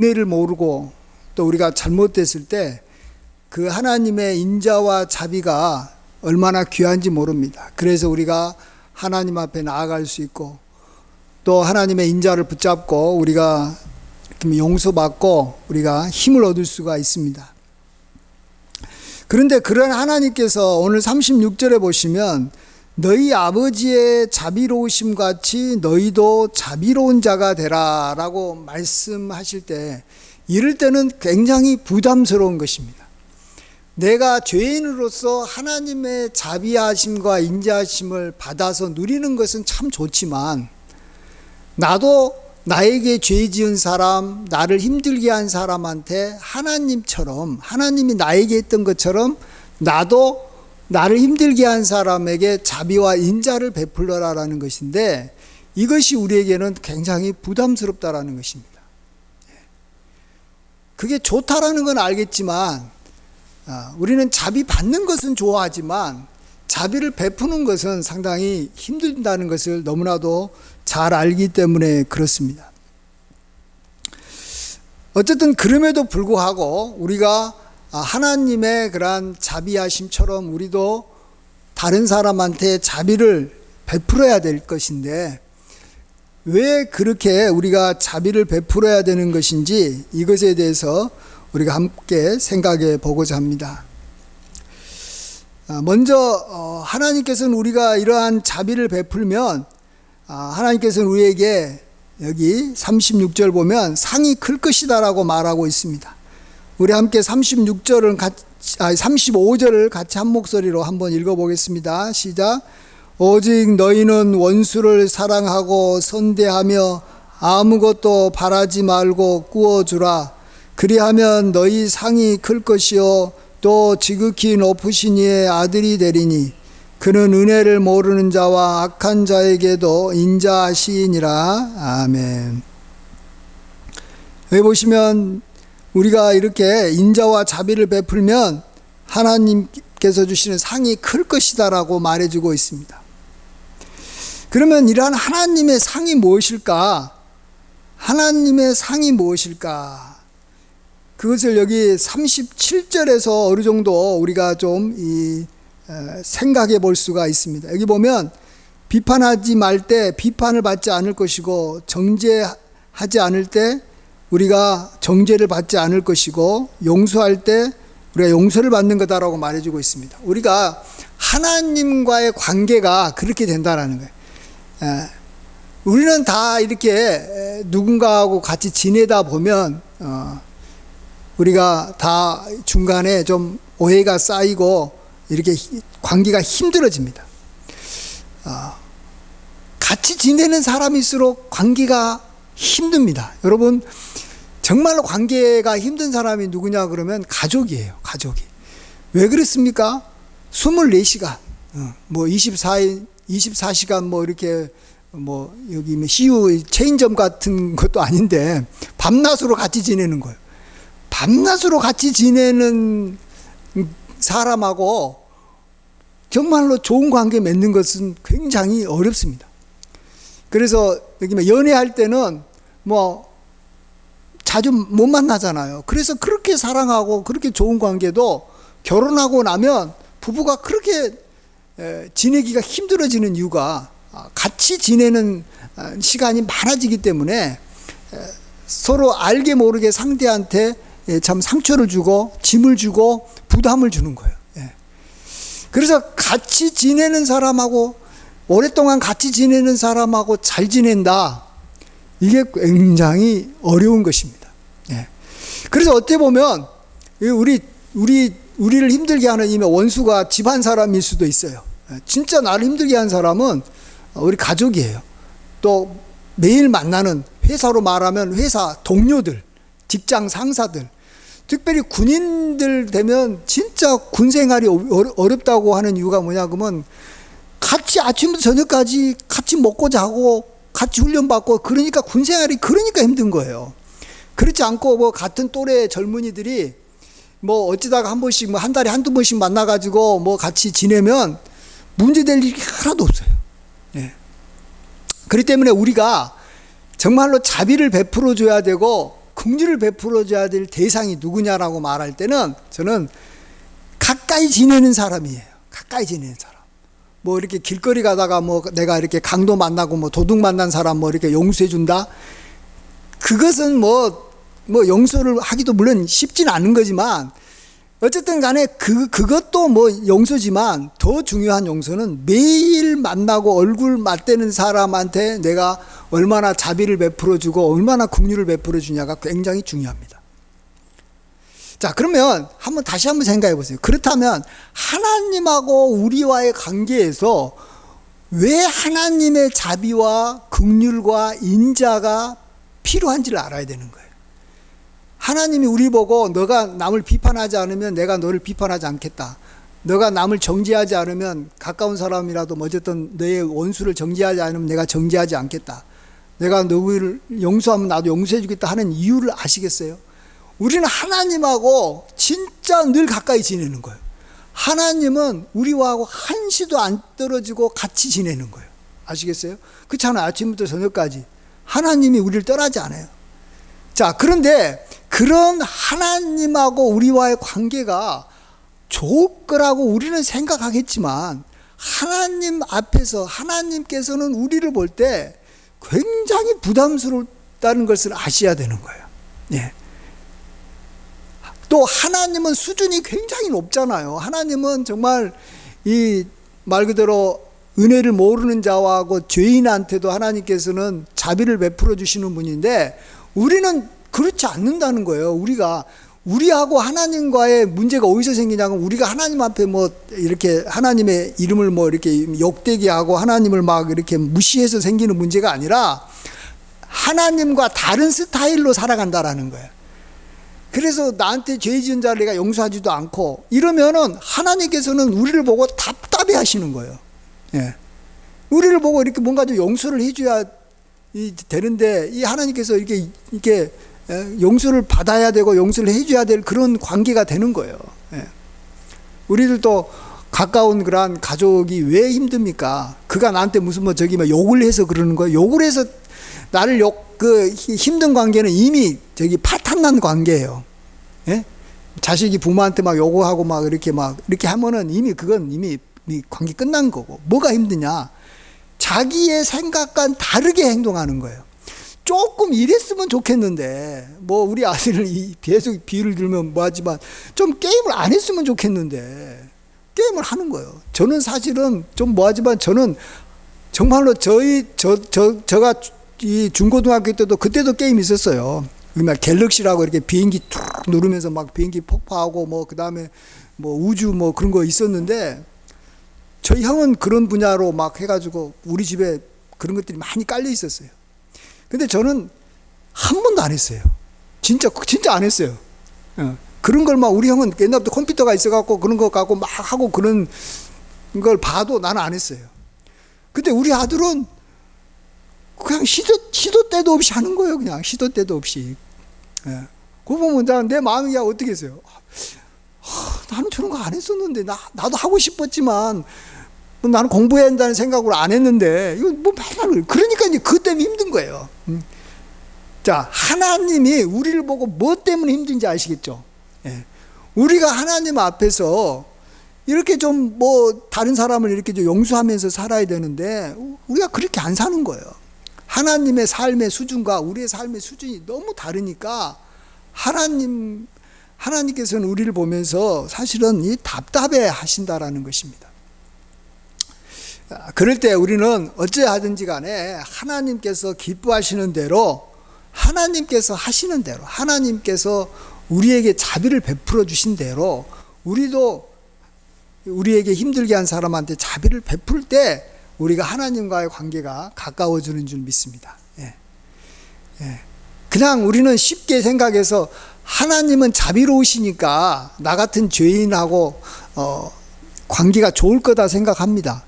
은혜를 모르고 또 우리가 잘못됐을 때 그 하나님의 인자와 자비가 얼마나 귀한지 모릅니다. 그래서 우리가 하나님 앞에 나아갈 수 있고 또 하나님의 인자를 붙잡고 우리가 용서받고 우리가 힘을 얻을 수가 있습니다. 그런데 그런 하나님께서 오늘 36절에 보시면 너희 아버지의 자비로우심 같이 너희도 자비로운 자가 되라 라고 말씀하실 때 이럴 때는 굉장히 부담스러운 것입니다. 내가 죄인으로서 하나님의 자비하심과 인자하심을 받아서 누리는 것은 참 좋지만 나도 나에게 죄 지은 사람, 나를 힘들게 한 사람한테 하나님처럼, 하나님이 나에게 했던 것처럼 나도 나를 힘들게 한 사람에게 자비와 인자를 베풀어라라는 것인데 이것이 우리에게는 굉장히 부담스럽다라는 것입니다. 그게 좋다라는 건 알겠지만 우리는 자비 받는 것은 좋아하지만 자비를 베푸는 것은 상당히 힘들다는 것을 너무나도 잘 알기 때문에 그렇습니다. 어쨌든 그럼에도 불구하고 우리가 하나님의 그러한 자비하심처럼 우리도 다른 사람한테 자비를 베풀어야 될 것인데 왜 그렇게 우리가 자비를 베풀어야 되는 것인지 이것에 대해서 우리가 함께 생각해 보고자 합니다. 먼저 하나님께서는 우리가 이러한 자비를 베풀면 하나님께서는 우리에게 여기 36절 보면 상이 클 것이다 라고 말하고 있습니다. 우리 함께 35절을 같이 한 목소리로 한번 읽어보겠습니다. 시작. 오직 너희는 원수를 사랑하고 선대하며 아무것도 바라지 말고 꾸어주라. 그리하면 너희 상이 클 것이요 또 지극히 높으신 이의 아들이 되리니 그는 은혜를 모르는 자와 악한 자에게도 인자하시니라. 아멘. 여기 보시면 우리가 이렇게 인자와 자비를 베풀면 하나님께서 주시는 상이 클 것이다 라고 말해주고 있습니다. 그러면 이러한 하나님의 상이 무엇일까? 하나님의 상이 무엇일까? 그것을 여기 37절에서 어느 정도 우리가 좀 생각해 볼 수가 있습니다. 여기 보면 비판하지 말 때 비판을 받지 않을 것이고 정죄하지 않을 때 우리가 정죄를 받지 않을 것이고 용서할 때 우리가 용서를 받는 거다라고 말해주고 있습니다. 우리가 하나님과의 관계가 그렇게 된다라는 거예요. 우리는 다 이렇게 누군가하고 같이 지내다 보면 우리가 다 중간에 좀 오해가 쌓이고 이렇게 관계가 힘들어집니다. 같이 지내는 사람일수록 관계가 힘듭니다. 여러분 정말로 관계가 힘든 사람이 누구냐 그러면 가족이에요. 가족이. 왜 그렇습니까? 24시간 뭐 24시간 뭐 이렇게 뭐 여기 CU 체인점 같은 것도 아닌데 밤낮으로 같이 지내는 거예요. 밤낮으로 같이 지내는 사람하고 정말로 좋은 관계 맺는 것은 굉장히 어렵습니다. 그래서 여기 연애할 때는 뭐 자주 못 만나잖아요. 그래서 그렇게 사랑하고 그렇게 좋은 관계도 결혼하고 나면 부부가 그렇게 지내기가 힘들어지는 이유가 같이 지내는 시간이 많아지기 때문에 서로 알게 모르게 상대한테 참 상처를 주고 짐을 주고 부담을 주는 거예요. 그래서 같이 지내는 사람하고 오랫동안 같이 지내는 사람하고 잘 지낸다. 이게 굉장히 어려운 것입니다. 그래서 어떻게 보면 우리를 힘들게 하는 이미 원수가 집안 사람일 수도 있어요. 진짜 나를 힘들게 한 사람은 우리 가족이에요. 또 매일 만나는 회사로 말하면 회사 동료들, 직장 상사들, 특별히 군인들 되면 진짜 군 생활이 어렵다고 하는 이유가 뭐냐 그러면 같이 아침부터 저녁까지 같이 먹고 자고 같이 훈련받고 그러니까 군 생활이 그러니까 힘든 거예요. 그렇지 않고 뭐 같은 또래 젊은이들이 뭐 어찌다가 한 번씩 뭐 한 달에 한두 번씩 만나가지고 뭐 같이 지내면 문제될 일이 하나도 없어요. 그렇기 때문에 우리가 정말로 자비를 베풀어 줘야 되고 긍휼을 베풀어줘야 될 대상이 누구냐라고 말할 때는 저는 가까이 지내는 사람이에요. 가까이 지내는 사람. 뭐 이렇게 길거리 가다가 뭐 내가 이렇게 강도 만나고 뭐 도둑 만난 사람 뭐 이렇게 용서해 준다. 그것은 뭐 용서를 하기도 물론 쉽진 않은 거지만 어쨌든 간에 그것도 뭐 용서지만 더 중요한 용서는 매일 만나고 얼굴 맞대는 사람한테 내가 얼마나 자비를 베풀어 주고 얼마나 긍휼을 베풀어 주냐가 굉장히 중요합니다. 자, 그러면 다시 한번 생각해 보세요. 그렇다면 하나님하고 우리와의 관계에서 왜 하나님의 자비와 긍휼과 인자가 필요한지를 알아야 되는 거예요. 하나님이 우리 보고 너가 남을 비판하지 않으면 내가 너를 비판하지 않겠다. 너가 남을 정죄하지 않으면 가까운 사람이라도 어쨌든 너의 원수를 정죄하지 않으면 내가 정죄하지 않겠다. 내가 너를 용서하면 나도 용서해 주겠다 하는 이유를 아시겠어요? 우리는 하나님하고 진짜 늘 가까이 지내는 거예요. 하나님은 우리와 한시도 안 떨어지고 같이 지내는 거예요. 아시겠어요? 그렇잖아요. 아침부터 저녁까지 하나님이 우리를 떠나지 않아요. 자, 그런데 그런 하나님하고 우리와의 관계가 좋을 거라고 우리는 생각하겠지만 하나님 앞에서 하나님께서는 우리를 볼 때 굉장히 부담스럽다는 것을 아셔야 되는 거예요. 예. 또 하나님은 수준이 굉장히 높잖아요. 하나님은 정말 이 말 그대로 은혜를 모르는 자와하고 죄인한테도 하나님께서는 자비를 베풀어 주시는 분인데 우리는 그렇지 않는다는 거예요. 우리하고 하나님과의 문제가 어디서 생기냐면 우리가 하나님 앞에 뭐 이렇게 하나님의 이름을 뭐 이렇게 욕되게 하고 하나님을 막 이렇게 무시해서 생기는 문제가 아니라 하나님과 다른 스타일로 살아간다라는 거예요. 그래서 나한테 죄 지은 자를 내가 용서하지도 않고 이러면은 하나님께서는 우리를 보고 답답해 하시는 거예요. 예. 우리를 보고 이렇게 뭔가 좀 용서를 해줘야 되는데 이 하나님께서 이렇게 용서를 받아야 되고 용서를 해줘야 될 그런 관계가 되는 거예요. 예. 우리들도 가까운 그러한 가족이 왜 힘듭니까? 그가 나한테 무슨 뭐 욕을 해서 그러는 거예요. 욕을 해서 나를 힘든 관계는 이미 파탄난 관계예요. 예? 자식이 부모한테 막 요구하고 막 이렇게 하면은 이미 관계 끝난 거고. 뭐가 힘드냐? 자기의 생각과는 다르게 행동하는 거예요. 조금 이랬으면 좋겠는데, 뭐 우리 아들을 계속 비유를 들면 뭐하지만 좀 게임을 안 했으면 좋겠는데 게임을 하는 거예요. 저는 사실은 좀 뭐하지만 저는 정말로 제가 이 중고등학교 때도 그때도 게임이 있었어요. 갤럭시라고 이렇게 비행기 툭 누르면서 막 비행기 폭파하고 뭐 그다음에 뭐 우주 뭐 그런 거 있었는데 저희 형은 그런 분야로 막 해가지고 우리 집에 그런 것들이 많이 깔려 있었어요. 근데 저는 한 번도 안 했어요. 진짜 안 했어요. 그런 걸 막 우리 형은 옛날부터 컴퓨터가 있어갖고 그런 거 갖고 막 하고 그런 걸 봐도 나는 안 했어요. 근데 우리 아들은 그냥 시도 때도 없이 하는 거예요. 그냥 시도 때도 없이. 예. 그거 보면 내 마음이 어떻게 했어요? 나는 저런 거 안 했었는데 나도 하고 싶었지만 나는 공부해야 한다는 생각으로 안 했는데 이거 뭐 맨날 그러니까 이제 그것 때문에 힘든 거예요. 자, 하나님이 우리를 보고 뭐 때문에 힘든지 아시겠죠? 예. 우리가 하나님 앞에서 이렇게 좀 뭐 다른 사람을 이렇게 좀 용서하면서 살아야 되는데 우리가 그렇게 안 사는 거예요. 하나님의 삶의 수준과 우리의 삶의 수준이 너무 다르니까 하나님께서는 우리를 보면서 사실은 답답해 하신다라는 것입니다. 그럴 때 우리는 어찌하든지 간에 하나님께서 기뻐하시는 대로 하나님께서 하시는 대로 하나님께서 우리에게 자비를 베풀어 주신 대로 우리도 우리에게 힘들게 한 사람한테 자비를 베풀 때 우리가 하나님과의 관계가 가까워지는 줄 믿습니다. 예. 예. 그냥 우리는 쉽게 생각해서 하나님은 자비로우시니까 나 같은 죄인하고 관계가 좋을 거다 생각합니다.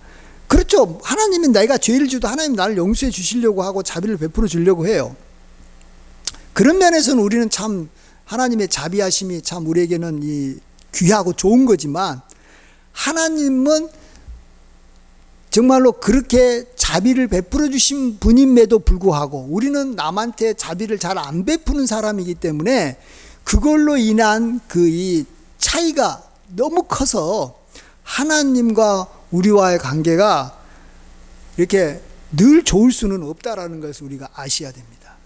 그렇죠. 하나님은 내가 죄를 지어도 하나님 나를 용서해 주시려고 하고 자비를 베풀어 주려고 해요. 그런 면에서는 우리는 참 하나님의 자비하심이 참 우리에게는 귀하고 좋은 거지만 하나님은 정말로 그렇게 자비를 베풀어 주신 분임에도 불구하고 우리는 남한테 자비를 잘 안 베푸는 사람이기 때문에 그걸로 인한 그 이 차이가 너무 커서 하나님과 우리와의 관계가 이렇게 늘 좋을 수는 없다라는 것을 우리가 아셔야 됩니다.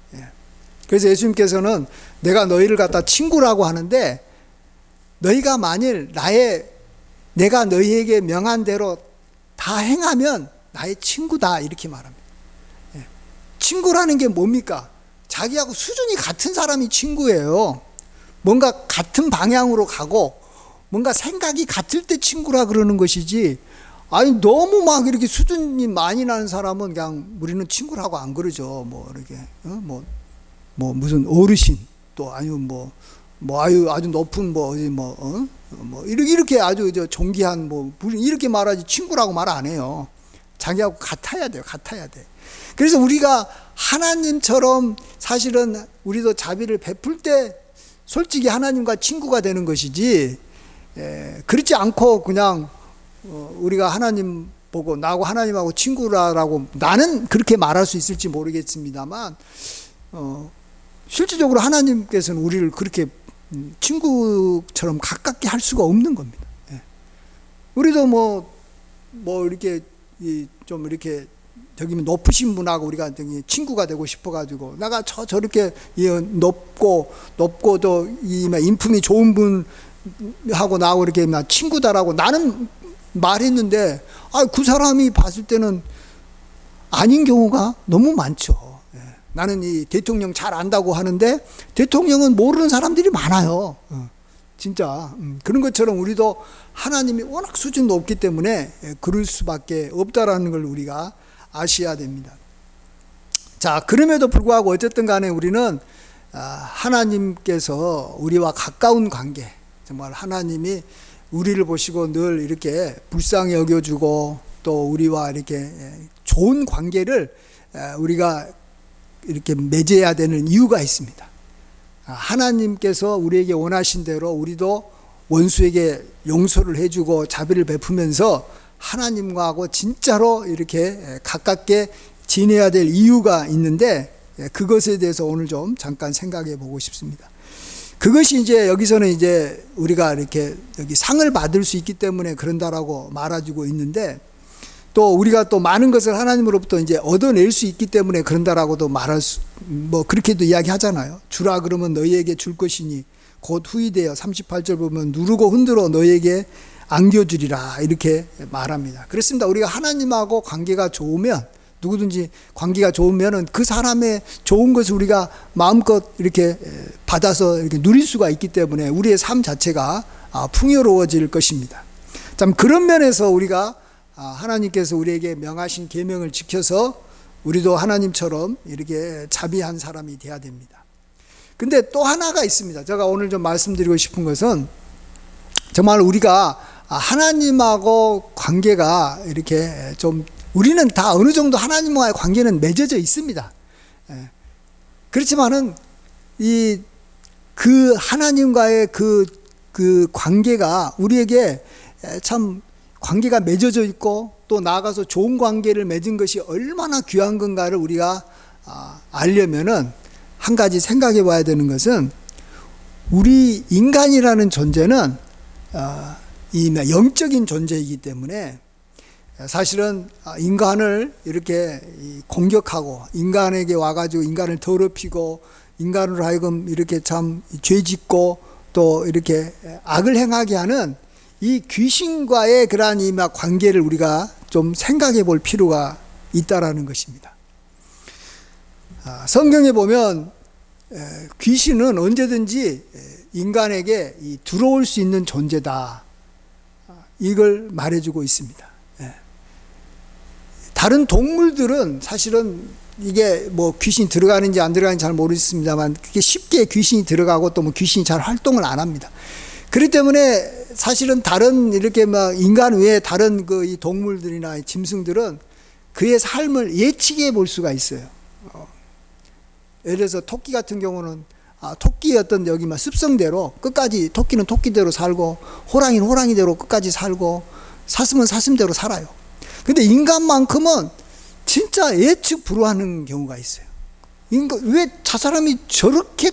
그래서 예수님께서는 내가 너희를 갖다 친구라고 하는데 너희가 만일 내가 너희에게 명한 대로 다 행하면 나의 친구다 이렇게 말합니다. 친구라는 게 뭡니까? 자기하고 수준이 같은 사람이 친구예요. 뭔가 같은 방향으로 가고 뭔가 생각이 같을 때 친구라 그러는 것이지, 아니 너무 막 이렇게 수준이 많이 나는 사람은 그냥 우리는 친구라고 안 그러죠. 뭐 이렇게 뭐 무슨 어르신 또 아니면 뭐 아주 높은 이렇게 아주 존귀한 이렇게 말하지 친구라고 말 안 해요. 자기하고 같아야 돼요. 같아야 돼. 그래서 우리가 하나님처럼 사실은 우리도 자비를 베풀 때 솔직히 하나님과 친구가 되는 것이지, 그렇지 않고 그냥 우리가 하나님 보고 나하고 하나님하고 친구라고 나는 그렇게 말할 수 있을지 모르겠습니다만, 실질적으로 하나님께서는 우리를 그렇게 친구처럼 가깝게 할 수가 없는 겁니다. 우리도 이렇게 좀 이렇게 저기 높으신 분하고 우리가 친구가 되고 싶어가지고 내가 저렇게 높고 또 인품이 좋은 분하고 나하고 이렇게 친구다라고 나는 말했는데, 그 사람이 봤을 때는 아닌 경우가 너무 많죠. 나는 이 대통령 잘 안다고 하는데 대통령은 모르는 사람들이 많아요. 진짜 그런 것처럼 우리도 하나님이 워낙 수준이 높기 때문에 그럴 수밖에 없다라는 걸 우리가 아셔야 됩니다. 자, 그럼에도 불구하고 어쨌든 간에 우리는 하나님께서 우리와 가까운 관계, 정말 하나님이 우리를 보시고 늘 이렇게 불쌍히 여겨주고 또 우리와 이렇게 좋은 관계를 우리가 이렇게 맺어야 되는 이유가 있습니다. 하나님께서 우리에게 원하신 대로 우리도 원수에게 용서를 해주고 자비를 베푸면서 하나님과하고 진짜로 이렇게 가깝게 지내야 될 이유가 있는데, 그것에 대해서 오늘 좀 잠깐 생각해 보고 싶습니다. 그것이 이제 여기서는 이제 우리가 이렇게 여기 상을 받을 수 있기 때문에 그런다라고 말해주고 있는데, 또 우리가 또 많은 것을 하나님으로부터 이제 얻어낼 수 있기 때문에 그런다라고도 그렇게도 이야기하잖아요. 주라 그러면 너희에게 줄 것이니 곧 후이되어 38절 보면 누르고 흔들어 너희에게 안겨주리라 이렇게 말합니다. 그렇습니다. 우리가 하나님하고 관계가 좋으면, 누구든지 관계가 좋으면은 그 사람의 좋은 것을 우리가 마음껏 이렇게 받아서 이렇게 누릴 수가 있기 때문에 우리의 삶 자체가 풍요로워질 것입니다. 참 그런 면에서 우리가 하나님께서 우리에게 명하신 계명을 지켜서 우리도 하나님처럼 이렇게 자비한 사람이 돼야 됩니다. 근데 또 하나가 있습니다. 제가 오늘 좀 말씀드리고 싶은 것은, 정말 우리가 하나님하고 관계가 이렇게 좀, 우리는 다 어느 정도 하나님과의 관계는 맺어져 있습니다. 그렇지만은 그 하나님과의 그 관계가 우리에게 참 관계가 맺어져 있고 또 나아가서 좋은 관계를 맺은 것이 얼마나 귀한 건가를 우리가 알려면은 한 가지 생각해 봐야 되는 것은, 우리 인간이라는 존재는 이 영적인 존재이기 때문에 사실은 인간을 이렇게 공격하고 인간에게 와가지고 인간을 더럽히고 인간으로 하여금 이렇게 참 죄짓고 또 이렇게 악을 행하게 하는 이 귀신과의 그러한 이 관계를 우리가 좀 생각해 볼 필요가 있다라는 것입니다. 성경에 보면 귀신은 언제든지 인간에게 들어올 수 있는 존재다, 이걸 말해주고 있습니다. 다른 동물들은 사실은 이게 귀신이 들어가는지 안 들어가는지 잘 모르겠습니다만, 그게 쉽게 귀신이 들어가고 또 귀신이 잘 활동을 안 합니다. 그렇기 때문에 사실은 다른 이렇게 인간 외에 다른 이 동물들이나 짐승들은 그의 삶을 예측해 볼 수가 있어요. 예를 들어서 토끼 같은 경우는 토끼의 어떤 여기 습성대로 끝까지, 토끼는 토끼대로 살고 호랑이는 호랑이대로 끝까지 살고 사슴은 사슴대로 살아요. 근데 인간만큼은 진짜 예측 불허하는 경우가 있어요. 왜 저 사람이 저렇게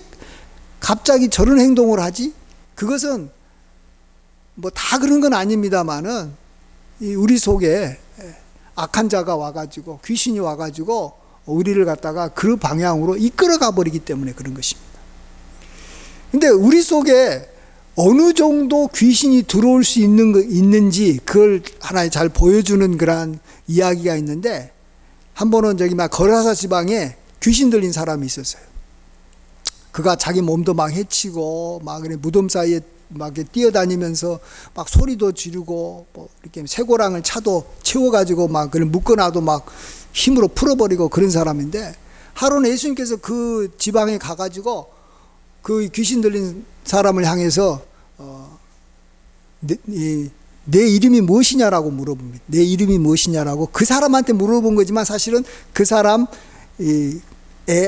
갑자기 저런 행동을 하지? 그것은 뭐 다 그런 건 아닙니다만은 우리 속에 악한 자가 와가지고 귀신이 와가지고 우리를 갖다가 그 방향으로 이끌어가 버리기 때문에 그런 것입니다. 근데 우리 속에 어느 정도 귀신이 들어올 수 있는지 그걸 하나의 잘 보여주는 그러한 이야기가 있는데, 한 번은 저기 막 거라사 지방에 귀신 들린 사람이 있었어요. 그가 자기 몸도 막 해치고 막 그래 무덤 사이에 막 뛰어다니면서 막 소리도 지르고 뭐 이렇게 쇠고랑을 차도 채워가지고 막 그걸 묶어놔도 막 힘으로 풀어버리고 그런 사람인데, 하루는 예수님께서 그 지방에 가가지고 그 귀신 들린 사람을 향해서 내 이름이 무엇이냐라고 물어봅니다. 내 이름이 무엇이냐라고 그 사람한테 물어본 거지만 사실은 그 사람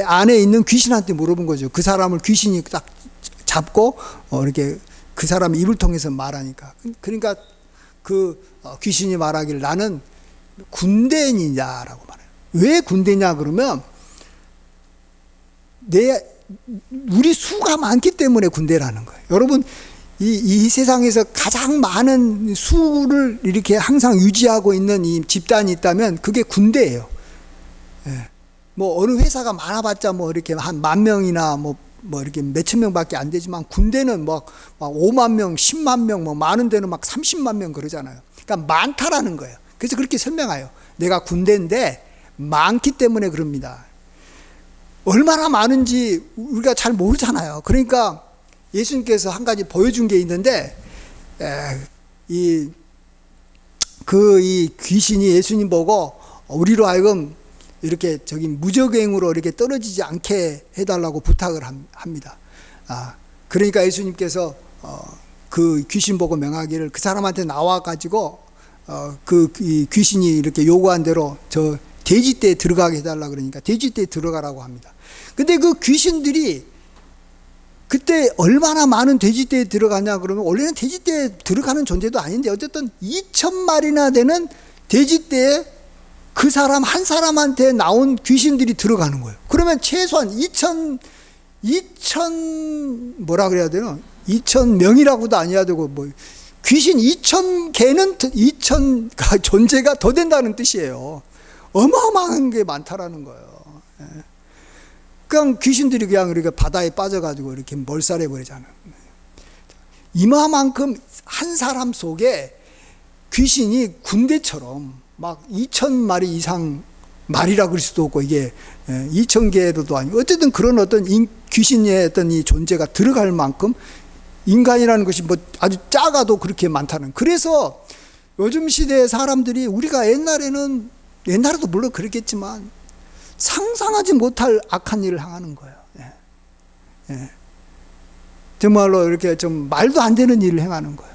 안에 있는 귀신한테 물어본 거죠. 그 사람을 귀신이 딱 잡고 이렇게 그 사람 입을 통해서 말하니까. 그러니까 그 귀신이 말하기를 나는 군대인이냐라고 말해요. 왜 군대냐 그러면 우리 수가 많기 때문에 군대라는 거예요. 여러분 이 세상에서 가장 많은 수를 이렇게 항상 유지하고 있는 이 집단이 있다면 그게 군대예요. 예. 뭐 어느 회사가 많아봤자 뭐 이렇게 한 10,000명이나 뭐 이렇게 몇천 명밖에 안 되지만 군대는 막 5만 명, 10만 명, 뭐 많은 데는 막 30만 명 그러잖아요. 그러니까 많다라는 거예요. 그래서 그렇게 설명해요. 내가 군대인데 많기 때문에 그럽니다. 얼마나 많은지 우리가 잘 모르잖아요. 그러니까 예수님께서 한 가지 보여준 게 있는데, 이 귀신이 예수님 보고 우리로 하여금 이렇게 무적행으로 이렇게 떨어지지 않게 해달라고 부탁을 합니다. 그러니까 예수님께서 그 귀신 보고 명하기를 그 사람한테 나와가지고 그 귀신이 이렇게 요구한 대로 저 돼지떼에 들어가게 해달라 그러니까 돼지떼에 들어가라고 합니다. 근데 그 귀신들이 그때 얼마나 많은 돼지떼에 들어가냐 그러면 원래는 돼지떼에 들어가는 존재도 아닌데 어쨌든 2,000마리나 되는 돼지떼에 그 사람 한 사람한테 나온 귀신들이 들어가는 거예요. 그러면 최소한 2,000 뭐라 그래야 되나? 2,000명이라고도 아니야 되고 뭐 귀신 2,000개는 2,000 존재가 더 된다는 뜻이에요. 어마어마한 게 많다라는 거예요. 그냥 귀신들이 그냥 이렇게 바다에 빠져가지고 이렇게 몰살해 버리잖아요. 이마만큼 한 사람 속에 귀신이 군대처럼 막 2,000마리 이상 말이라 그럴 수도 없고 이게 2,000개로도 아니고 어쨌든 그런 어떤 귀신의 어떤 이 존재가 들어갈 만큼 인간이라는 것이 뭐 아주 작아도 그렇게 많다는. 그래서 요즘 시대의 사람들이 우리가 옛날에도 물론 그랬겠지만 상상하지 못할 악한 일을 행하는 거예요. 정말로 이렇게 좀 말도 안 되는 일을 행하는 거예요.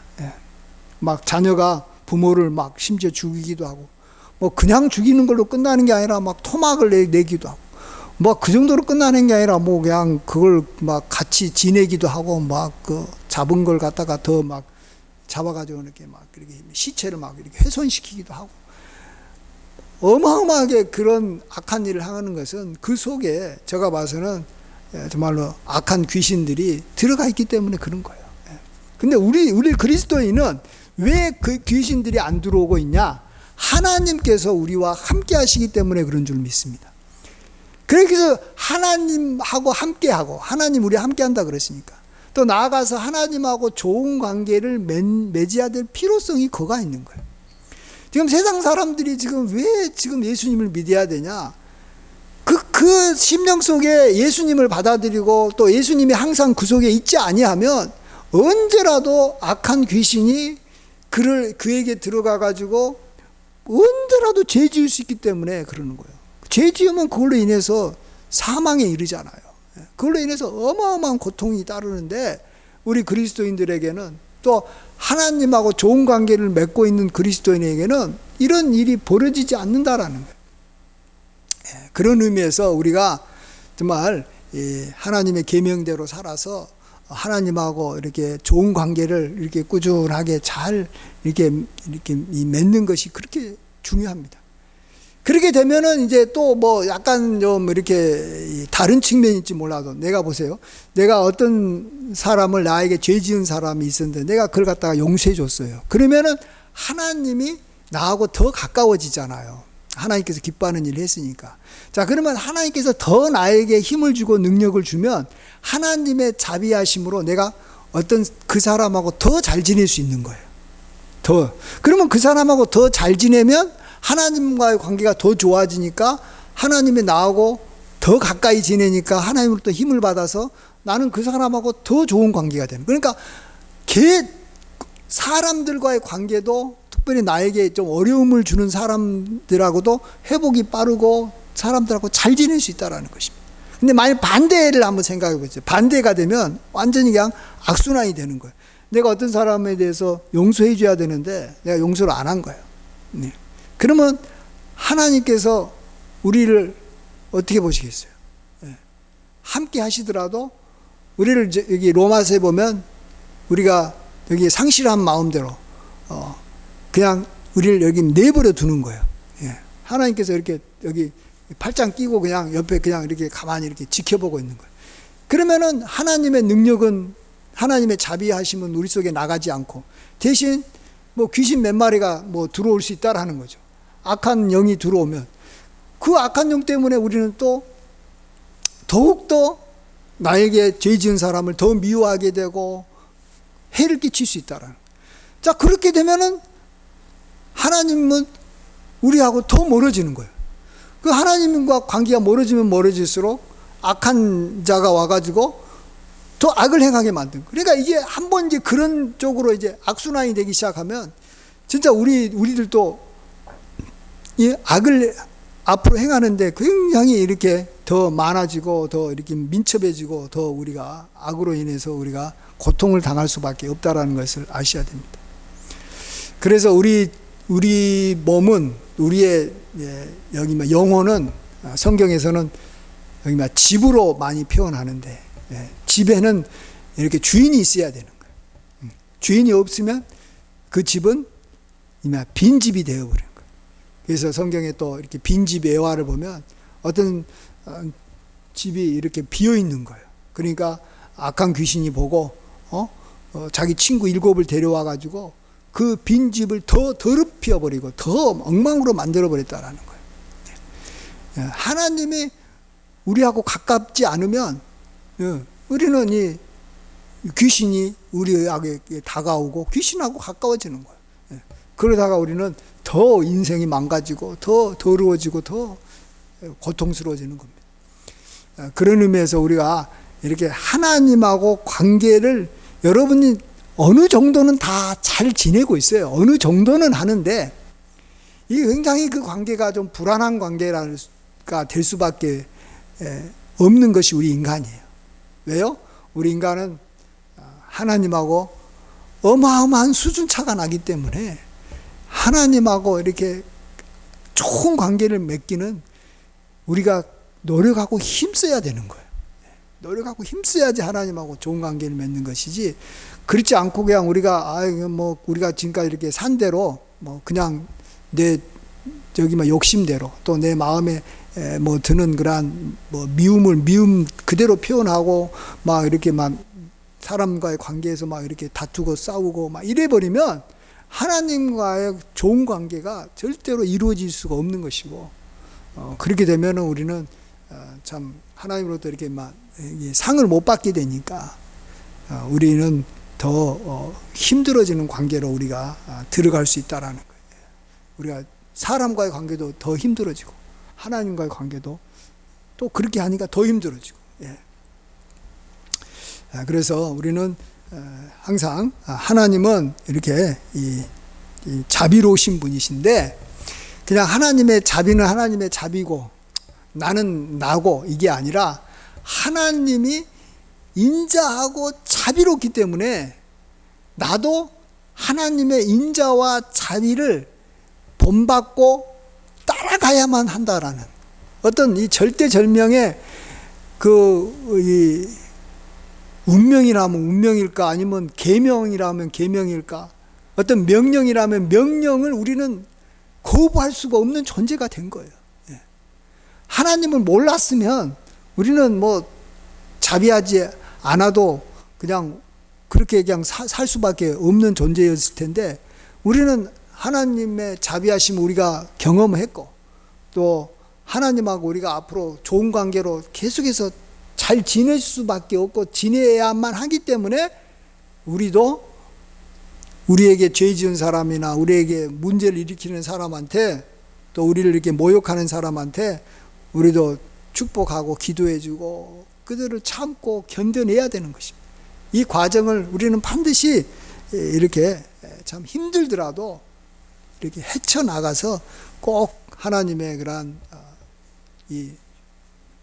막 자녀가 부모를 막 심지어 죽이기도 하고, 뭐 그냥 죽이는 걸로 끝나는 게 아니라 막 토막을 내기도 하고, 뭐 그 정도로 끝나는 게 아니라 뭐 그냥 그걸 막 같이 지내기도 하고, 막 그 잡은 걸 갖다가 더 막 잡아가지고 이렇게 막 이렇게 시체를 막 이렇게 훼손시키기도 하고, 어마어마하게 그런 악한 일을 하는 것은 그 속에 제가 봐서는 정말로 악한 귀신들이 들어가 있기 때문에 그런 거예요. 근데 우리 그리스도인은 왜 그 귀신들이 안 들어오고 있냐? 하나님께서 우리와 함께 하시기 때문에 그런 줄 믿습니다. 그래서 하나님하고 함께하고, 하나님 우리와 함께한다 그랬으니까 또 나아가서 하나님하고 좋은 관계를 맺어야 될 필요성이 거가 있는 거예요. 지금 세상 사람들이 왜 예수님을 믿어야 되냐? 그 심령 속에 예수님을 받아들이고 또 예수님이 항상 그 속에 있지 아니하면 언제라도 악한 귀신이 그에게 들어가가지고 언제라도 죄 지을 수 있기 때문에 그러는 거예요. 죄 지으면 그걸로 인해서 사망에 이르잖아요. 그걸로 인해서 어마어마한 고통이 따르는데 우리 그리스도인들에게는 또 하나님하고 좋은 관계를 맺고 있는 그리스도인에게는 이런 일이 벌어지지 않는다라는 거예요. 그런 의미에서 우리가 정말 하나님의 계명대로 살아서 하나님하고 이렇게 좋은 관계를 이렇게 꾸준하게 잘 이렇게 맺는 것이 그렇게 중요합니다. 그렇게 되면은 이제 또 뭐 약간 좀 이렇게 다른 측면일지 몰라도, 내가 보세요. 내가 어떤 사람을, 나에게 죄 지은 사람이 있었는데 내가 그걸 갖다가 용서해 줬어요. 그러면은 하나님이 나하고 더 가까워지잖아요. 하나님께서 기뻐하는 일을 했으니까. 자, 그러면 하나님께서 더 나에게 힘을 주고 능력을 주면 하나님의 자비하심으로 내가 어떤 그 사람하고 더 잘 지낼 수 있는 거예요. 더. 그러면 그 사람하고 더 잘 지내면 하나님과의 관계가 더 좋아지니까 하나님이 나하고 더 가까이 지내니까 하나님으로부터 힘을 받아서 나는 그 사람하고 더 좋은 관계가 되는. 그러니까 사람들과의 관계도, 특별히 나에게 좀 어려움을 주는 사람들하고도 회복이 빠르고 사람들하고 잘 지낼 수 있다는 것입니다. 근데 만약 반대를 한번 생각해 보죠. 반대가 되면 완전히 그냥 악순환이 되는 거예요. 내가 어떤 사람에 대해서 용서해 줘야 되는데 내가 용서를 안 한 거예요. 네. 그러면 하나님께서 우리를 어떻게 보시겠어요? 네. 함께 하시더라도 우리를 여기 로마서에 보면 우리가 여기 상실한 마음대로 그냥 우리를 여기 내버려 두는 거예요. 예. 하나님께서 이렇게 여기 팔짱 끼고 그냥 옆에 그냥 이렇게 가만히 이렇게 지켜보고 있는 거예요. 그러면은 하나님의 능력은, 하나님의 자비하심은 우리 속에 나가지 않고 대신 뭐 귀신 몇 마리가 뭐 들어올 수 있다라는 거죠. 악한 영이 들어오면 그 악한 영 때문에 우리는 또 더욱더 나에게 죄 지은 사람을 더 미워하게 되고 해를 끼칠 수 있다라는 거예요. 자, 그렇게 되면은 하나님은 우리하고 더 멀어지는 거예요. 그 하나님과 관계가 멀어지면 멀어질수록 악한 자가 와가지고 더 악을 행하게 만든. 그러니까 이게 한번 이제 그런 쪽으로 이제 악순환이 되기 시작하면 진짜 우리들도 이 악을 앞으로 행하는데 굉장히 이렇게 더 많아지고 더 이렇게 민첩해지고 더 우리가 악으로 인해서 우리가 고통을 당할 수밖에 없다라는 것을 아셔야 됩니다. 그래서 우리 몸은, 우리의 여기 영혼은 성경에서는 여기 집으로 많이 표현하는데, 집에는 이렇게 주인이 있어야 되는 거예요. 주인이 없으면 그 집은 빈집이 되어버리는 거예요. 그래서 성경에 또 이렇게 빈집 애화를 보면 어떤 집이 이렇게 비어 있는 거예요. 그러니까 악한 귀신이 보고 자기 친구 7을 데려와 가지고 그 빈집을 더 더럽혀 버리고 더 엉망으로 만들어 버렸다라는 거예요. 하나님이 우리하고 가깝지 않으면 우리는 이 귀신이 우리에게 다가오고 귀신하고 가까워지는 거예요. 그러다가 우리는 더 인생이 망가지고 더 더러워지고 더 고통스러워지는 겁니다. 그런 의미에서 우리가 이렇게 하나님하고 관계를, 여러분이 어느 정도는 다 잘 지내고 있어요. 어느 정도는 하는데 이게 굉장히 그 관계가 좀 불안한 관계가 될 수밖에 없는 것이 우리 인간이에요. 왜요? 우리 인간은 하나님하고 어마어마한 수준 차가 나기 때문에 하나님하고 이렇게 좋은 관계를 맺기는 우리가 노력하고 힘써야 되는 거예요. 노력하고 힘써야지 하나님하고 좋은 관계를 맺는 것이지, 그렇지 않고 그냥 우리가 우리가 지금까지 이렇게 산 대로 그냥 내 욕심대로 또 내 마음에 드는 그러한 미움 그대로 표현하고 이렇게 사람과의 관계에서 이렇게 다투고 싸우고 이래 버리면 하나님과의 좋은 관계가 절대로 이루어질 수가 없는 것이고, 그렇게 되면 우리는 참 하나님으로부터 이렇게 상을 못 받게 되니까 우리는 더 힘들어지는 관계로 우리가 들어갈 수 있다라는 거예요. 우리가 사람과의 관계도 더 힘들어지고 하나님과의 관계도 또 그렇게 하니까 더 힘들어지고. 그래서 우리는 항상 하나님은 이렇게 이 자비로우신 분이신데, 그냥 하나님의 자비는 하나님의 자비고 나는 나고 이게 아니라 하나님이 인자하고 자비롭기 때문에 나도 하나님의 인자와 자비를 본받고 따라가야만 한다라는 어떤 이 절대절명의 이 운명이라면 운명일까, 아니면 계명이라면 계명일까, 어떤 명령이라면 명령을 우리는 거부할 수가 없는 존재가 된 거예요. 예. 하나님을 몰랐으면 우리는 뭐 자비하지 않아도 그냥 그렇게 그냥 살 수밖에 없는 존재였을 텐데, 우리는 하나님의 자비하심 우리가 경험했고, 또 하나님하고 우리가 앞으로 좋은 관계로 계속해서 잘 지낼 수밖에 없고 지내야만 하기 때문에, 우리도 우리에게 죄 지은 사람이나 우리에게 문제를 일으키는 사람한테, 또 우리를 이렇게 모욕하는 사람한테 우리도 축복하고 기도해주고 그들을 참고 견뎌내야 되는 것입니다. 이 과정을 우리는 반드시 이렇게 참 힘들더라도 이렇게 헤쳐나가서 꼭 하나님의 그러한 이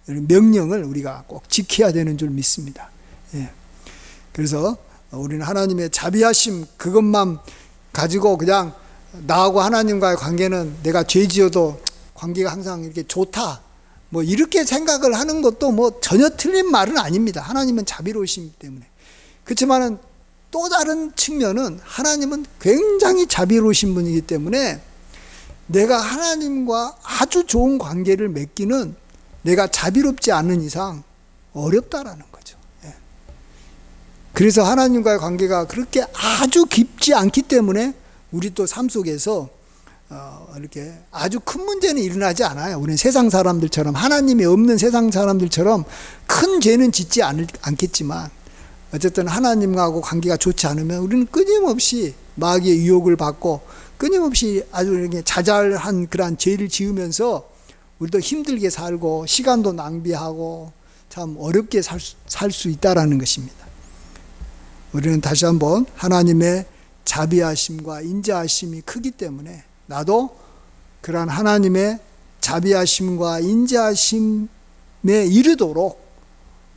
명령을 우리가 꼭 지켜야 되는 줄 믿습니다. 예. 그래서 우리는 하나님의 자비하심 그것만 가지고 그냥 나하고 하나님과의 관계는 내가 죄 지어도 관계가 항상 이렇게 좋다, 뭐 이렇게 생각을 하는 것도 뭐 전혀 틀린 말은 아닙니다. 하나님은 자비로우시기 때문에. 그렇지만은 또 다른 측면은 하나님은 굉장히 자비로우신 분이기 때문에 내가 하나님과 아주 좋은 관계를 맺기는 내가 자비롭지 않은 이상 어렵다라는 거죠. 예. 그래서 하나님과의 관계가 그렇게 아주 깊지 않기 때문에 우리 또 삶 속에서 이렇게 아주 큰 문제는 일어나지 않아요. 우리는 세상 사람들처럼, 하나님이 없는 세상 사람들처럼 큰 죄는 짓지 않겠지만, 어쨌든 하나님하고 관계가 좋지 않으면 우리는 끊임없이 마귀의 유혹을 받고 끊임없이 아주 이렇게 자잘한 그러한 죄를 지으면서 우리도 힘들게 살고 시간도 낭비하고 참 어렵게 살 수 있다라는 것입니다. 우리는 다시 한번 하나님의 자비하심과 인자하심이 크기 때문에 나도 그러한 하나님의 자비하심과 인자하심에 이르도록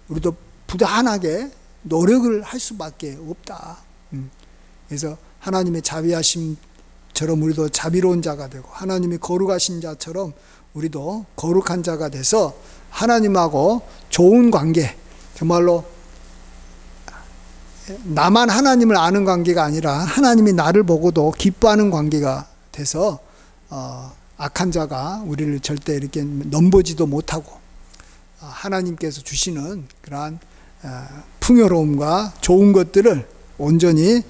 우리도 부단하게 노력을 할 수밖에 없다. 그래서 하나님의 자비하심처럼 우리도 자비로운 자가 되고, 하나님이 거룩하신 자처럼 우리도 거룩한 자가 돼서 하나님하고 좋은 관계, 정말로 나만 하나님을 아는 관계가 아니라 하나님이 나를 보고도 기뻐하는 관계가 돼서 악한 자가 우리를 절대 이렇게 넘보지도 못하고 하나님께서 주시는 그러한 풍요로움과 좋은 것들을 온전히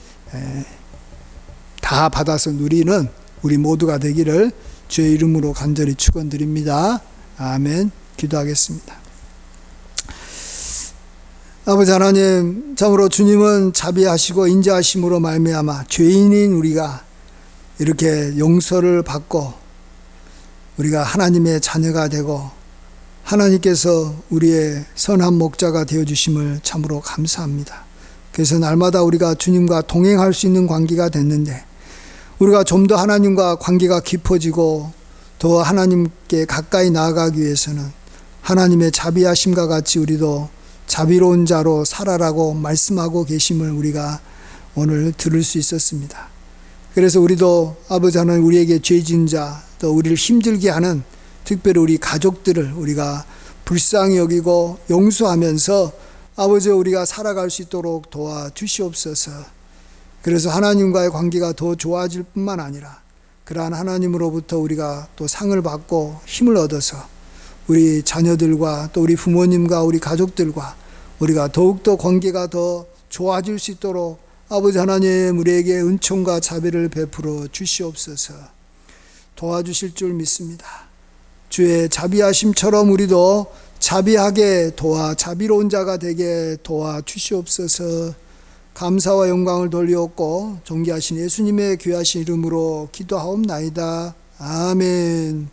다 받아서 누리는 우리 모두가 되기를 주의 이름으로 간절히 축원드립니다. 아멘. 기도하겠습니다. 아버지 하나님, 참으로 주님은 자비하시고 인자하심으로 말미암아 죄인인 우리가 이렇게 용서를 받고 우리가 하나님의 자녀가 되고 하나님께서 우리의 선한 목자가 되어주심을 참으로 감사합니다. 그래서 날마다 우리가 주님과 동행할 수 있는 관계가 됐는데, 우리가 좀 더 하나님과 관계가 깊어지고 더 하나님께 가까이 나아가기 위해서는 하나님의 자비하심과 같이 우리도 자비로운 자로 살아라고 말씀하고 계심을 우리가 오늘 들을 수 있었습니다. 그래서 우리도 아버지 하나님, 우리에게 죄 지은 자, 또 우리를 힘들게 하는 특별히 우리 가족들을 우리가 불쌍히 여기고 용서하면서 아버지 우리가 살아갈 수 있도록 도와주시옵소서. 그래서 하나님과의 관계가 더 좋아질 뿐만 아니라 그러한 하나님으로부터 우리가 또 상을 받고 힘을 얻어서 우리 자녀들과 또 우리 부모님과 우리 가족들과 우리가 더욱더 관계가 더 좋아질 수 있도록 아버지 하나님 우리에게 은총과 자비를 베풀어 주시옵소서. 도와주실 줄 믿습니다. 주의 자비하심처럼 우리도 자비하게 도와 자비로운 자가 되게 도와주시옵소서. 감사와 영광을 돌리옵고 존귀하신 예수님의 귀하신 이름으로 기도하옵나이다. 아멘.